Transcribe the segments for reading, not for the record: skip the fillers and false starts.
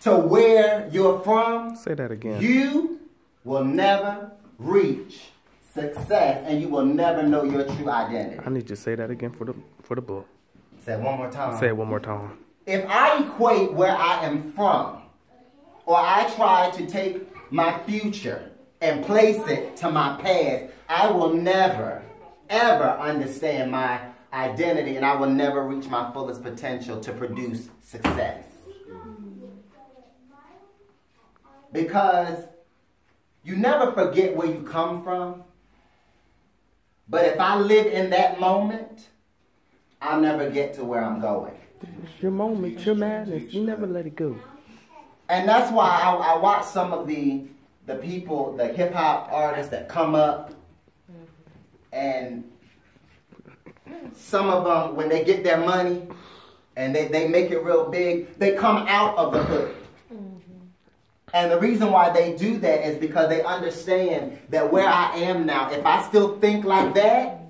to where you're from, say that again. You will never reach success, and you will never know your true identity. I need you to say that again for the book. Say it one more time. Say it one more time. If I equate where I am from, or I try to take my future and place it to my past, I will never, ever understand my identity, and I will never reach my fullest potential to produce success. Because you never forget where you come from. But if I live in that moment, I'll never get to where I'm going. It's your moment, your madness. You never let it go. And that's why I watch some of the people, the hip-hop artists that come up, and some of them, when they get their money and they make it real big, they come out of the hood. And the reason why they do that is because they understand that where I am now, if I still think like that,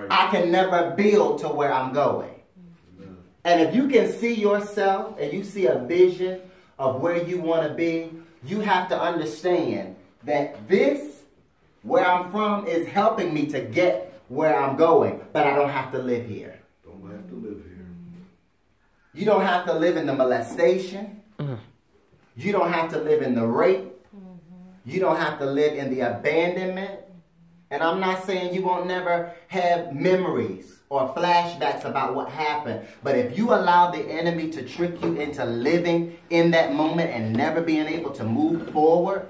I can never build to where I'm going. And if you can see yourself and you see a vision of where you want to be, you have to understand that this, where I'm from, is helping me to get where I'm going, but I don't have to live here. Don't have to live here. You don't have to live in the molestation. You don't have to live in the rape. You don't have to live in the abandonment. And I'm not saying you won't never have memories or flashbacks about what happened. But if you allow the enemy to trick you into living in that moment and never being able to move forward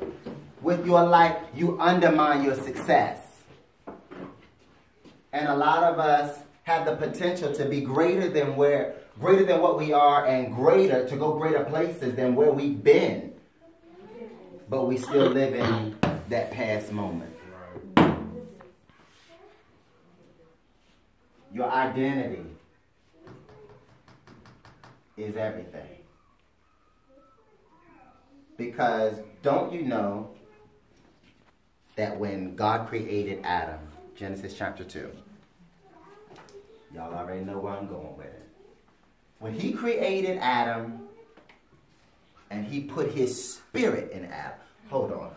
with your life, you undermine your success. And a lot of us have the potential to be greater than what we are, and to go greater places than where we've been. But we still live in that past moment. Your identity is everything. Because don't you know that when God created Adam, Genesis chapter 2, y'all already know where I'm going with it. When he created Adam and he put his spirit in Adam. Hold on.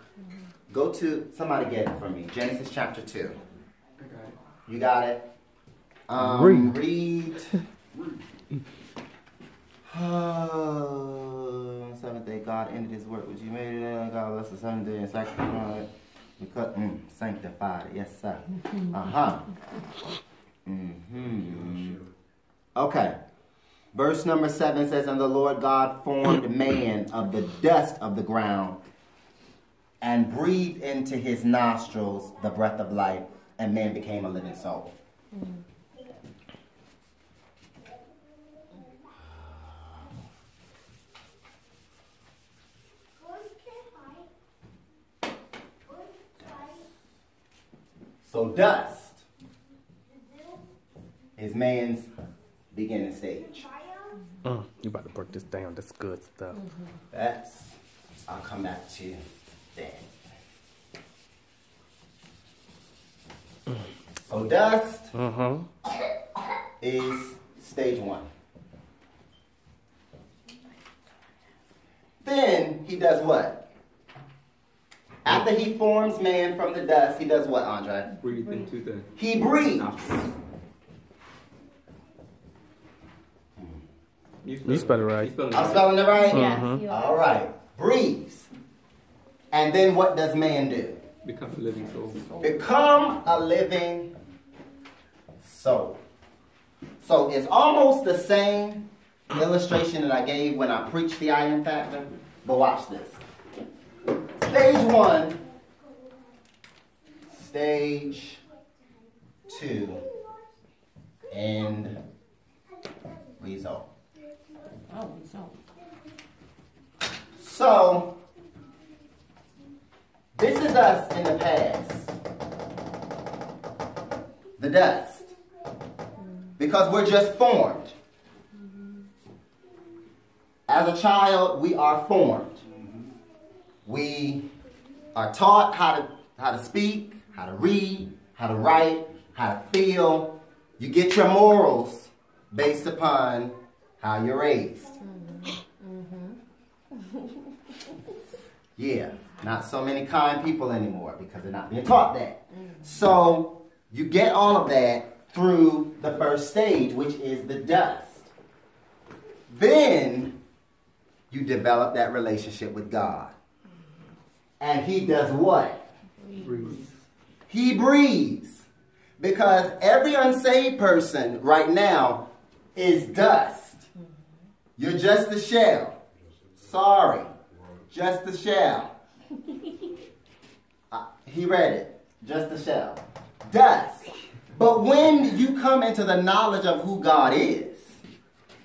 Go to, somebody get it for me. Genesis chapter 2. You got it? Read. Seventh day God ended his work which he made it. God bless the seventh day and sanctified it. Sanctified it. Yes, sir. Okay. Verse number 7 says, and the Lord God formed man of the dust of the ground and breathed into his nostrils the breath of life, and man became a living soul. So dust is man's beginning stage. You about to break this down. That's good stuff. I'll come back to that. So dust is stage 1. Then he does what? After he forms man from the dust, he does what, Andre? Breathe into the... He breathes. You spelled it right. I'm spelling it right? Yes, all right. Breathes. And then what does man do? Become a living soul. Become a living soul. So it's almost the same illustration that I gave when I preached the I Am Factor. But watch this. Stage 1. Stage 2. End result. Oh, result. So, this is us in the past. The dust. Because we're just formed. As a child, we are formed. We are taught how to speak, how to read, how to write, how to feel. You get your morals based upon how you're raised. Yeah, not so many kind people anymore because they're not being taught that. So you get all of that through the first stage, which is the dust. Then you develop that relationship with God. And he does what? Breathe. He breathes. Because every unsaved person right now is dust. You're just a shell. Sorry. Just a shell. He read it. Just a shell. Dust. But when you come into the knowledge of who God is,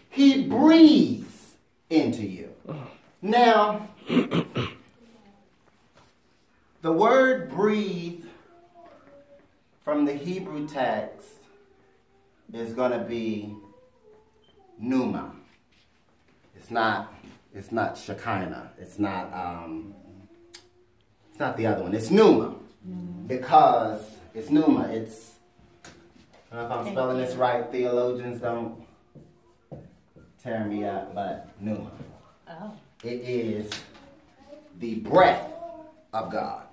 he breathes into you. Now, the word breathe from the Hebrew text is going to be pneuma. It's not Shekinah. It's not the other one. It's pneuma. Because it's pneuma. It's, I don't know if I'm spelling this right. Theologians don't tear me up, but pneuma. Oh. It is the breath of God.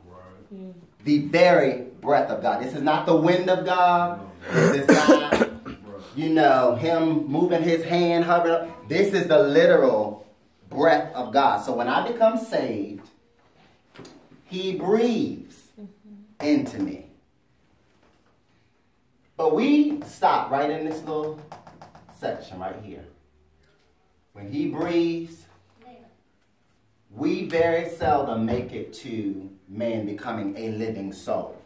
The very breath of God. This is not the wind of God. This is not, him moving his hand, hovering up. This is the literal breath of God. So when I become saved, he breathes into me. But we stop right in this little section right here. When he breathes, we very seldom make it to man becoming a living soul.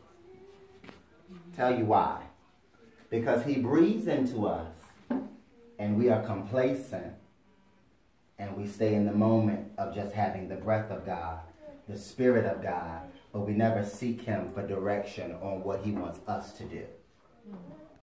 Tell you why. Because he breathes into us and we are complacent and we stay in the moment of just having the breath of God, the Spirit of God, but we never seek him for direction on what he wants us to do.